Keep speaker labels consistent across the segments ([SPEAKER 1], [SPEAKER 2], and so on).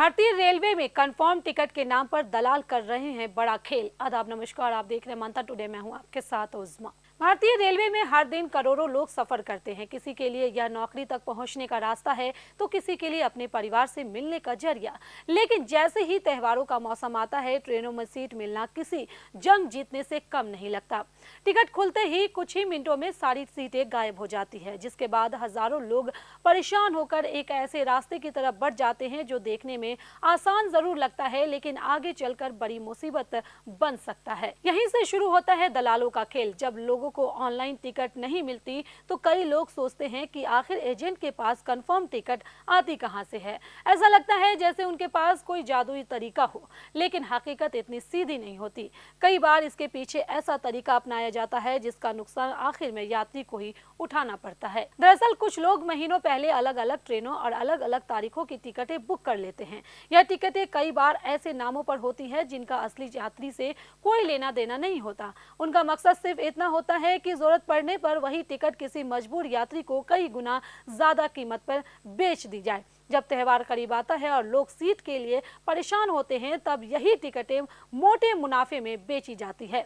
[SPEAKER 1] भारतीय रेलवे में confirm ticket के नाम पर दलाल कर रहे हैं बड़ा खेल। आदाब नमस्कार, आप देख रहे हैं मंथन टुडे। मैं हूं आपके साथ उज़मा। भारतीय रेलवे में हर दिन करोड़ों लोग सफर करते हैं। किसी के लिए यह नौकरी तक पहुंचने का रास्ता है तो किसी के लिए अपने परिवार से मिलने का जरिया। लेकिन जैसे ही त्योहारों का मौसम आता है, ट्रेनों में सीट मिलना किसी जंग जीतने से कम नहीं लगता। टिकट खुलते ही कुछ ही मिनटों में सारी सीटें गायब हो जाती है, जिसके बाद हजारों लोग परेशान होकर एक ऐसे रास्ते की तरफ बढ़ जाते हैं जो देखने में आसान जरूर लगता है, लेकिन आगे चलकर बड़ी मुसीबत बन सकता है। यहीं से शुरू होता है दलालों का खेल। जब लोगों को ऑनलाइन टिकट नहीं मिलती तो कई लोग सोचते हैं कि आखिर एजेंट के पास कंफर्म टिकट आती कहां से है। ऐसा लगता है जैसे उनके पास कोई जादुई तरीका हो, लेकिन हकीकत इतनी सीधी नहीं होती। कई बार इसके पीछे ऐसा तरीका अपनाया जाता है जिसका नुकसान आखिर में यात्री को ही उठाना पड़ता है। दरअसल कुछ लोग महीनों पहले अलग अलग ट्रेनों और अलग अलग तारीखों की टिकटें बुक कर लेते हैं। यह टिकटें कई बार ऐसे नामों पर होती है जिनका असली यात्री से कोई लेना देना नहीं होता। उनका मकसद सिर्फ इतना होता है कि जरूरत पड़ने पर वही टिकट किसी मजबूर यात्री को कई गुना ज्यादा कीमत पर बेच दी जाए। जब त्योहार करीब आता है और लोग सीट के लिए परेशान होते हैं, तब यही टिकटें मोटे मुनाफे में बेची जाती है।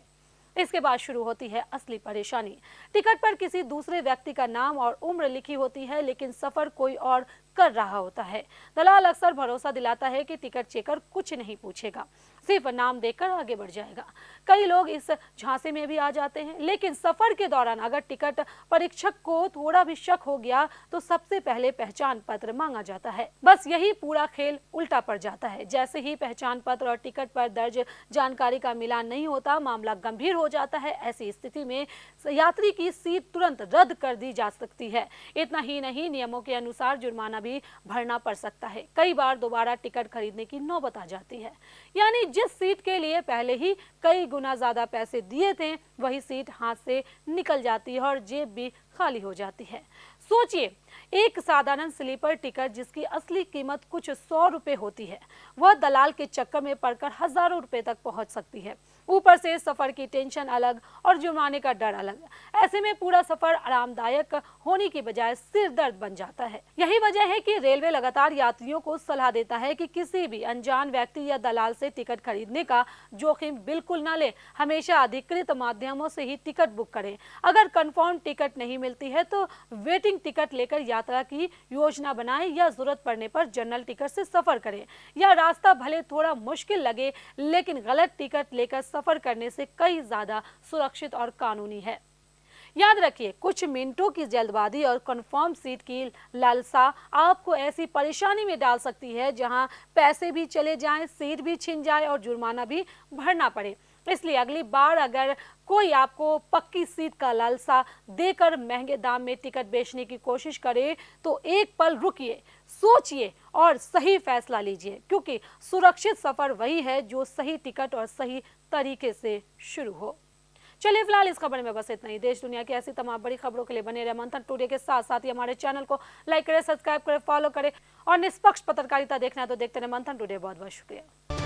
[SPEAKER 1] इसके बाद शुरू होती है असली परेशानी। टिकट पर किसी दूसरे व्यक्ति का नाम और उम्र लिखी होती है, लेकिन सफर कोई और कर रहा होता है। दलाल अक्सर भरोसा दिलाता है कि टिकट चेकर कुछ नहीं पूछेगा, सिर्फ नाम देकर आगे बढ़ जाएगा। कई लोग इस झांसे में भी आ जाते हैं, लेकिन सफर के दौरान अगर टिकट परीक्षक को थोड़ा भी शक हो गया तो सबसे पहले पहचान पत्र मांगा जाता है। बस यही पूरा खेल उल्टा पड़ जाता है। जैसे ही पहचान पत्र और टिकट पर दर्ज जानकारी का मिलान नहीं होता, मामला गंभीर हो जाता है। ऐसी स्थिति में यात्री की सीट तुरंत रद्द कर दी जा सकती है। इतना ही नहीं, नियमों के अनुसार जुर्माना भी भरना पड़ सकता है। कई बार दोबारा टिकट खरीदने की नौबत आ जाती है, यानी जिस सीट के लिए पहले ही कई गुना ज्यादा पैसे दिए थे, वही सीट हाथ से निकल जाती है और जेब भी खाली हो जाती है। सोचिए, एक साधारण स्लीपर टिकट जिसकी असली कीमत कुछ 100 रुपए होती है, वह दलाल के चक्कर में पड़कर हजारों रुपए तक पहुंच सकती है। ऊपर से सफर की टेंशन अलग और जुर्माने का डर अलग। ऐसे में पूरा सफर आरामदायक होने की बजाय सिर दर्द बन जाता है। यही वजह है कि रेलवे लगातार यात्रियों को सलाह देता है कि किसी भी अनजान व्यक्ति या दलाल से टिकट खरीदने का जोखिम बिल्कुल न ले। हमेशा अधिकृत माध्यमों से ही टिकट बुक करें। अगर कंफर्म टिकट नहीं मिलती है तो वेटिंग टिकट लेकर यात्रा की योजना बनाएं, या जरूरत पड़ने पर जनरल टिकट से सफर करें। यह रास्ता भले थोड़ा मुश्किल लगे, लेकिन गलत टिकट लेकर सफर करने से कई ज्यादा सुरक्षित और कानूनी है। याद रखिए, कुछ मिनटों की जल्दबाजी और कंफर्म सीट की लालसा आपको ऐसी परेशानी में डाल सकती है जहां पैसे भी चले जाएं, सीट भी छिन जाए और जुर्माना भी भरना पड़े। इसलिए अगली बार अगर कोई आपको पक्की सीट का लालसा देकर महंगे दाम में टिकट बेचने की कोशिश करे तो एक पल रुकिए, सोचिए और सही फैसला लीजिए, क्योंकि सुरक्षित सफर वही है जो सही टिकट और सही तरीके से शुरू हो। चलिए, फिलहाल इस खबर में बस इतना ही। देश दुनिया की ऐसी तमाम बड़ी खबरों के लिए बने रहे मंथन टुडे के साथ। साथ ही हमारे चैनल को लाइक करें, सब्सक्राइब करें, फॉलो करें और निष्पक्ष पत्रकारिता देखना है तो देखते रहे मंथन टुडे। बहुत बहुत शुक्रिया।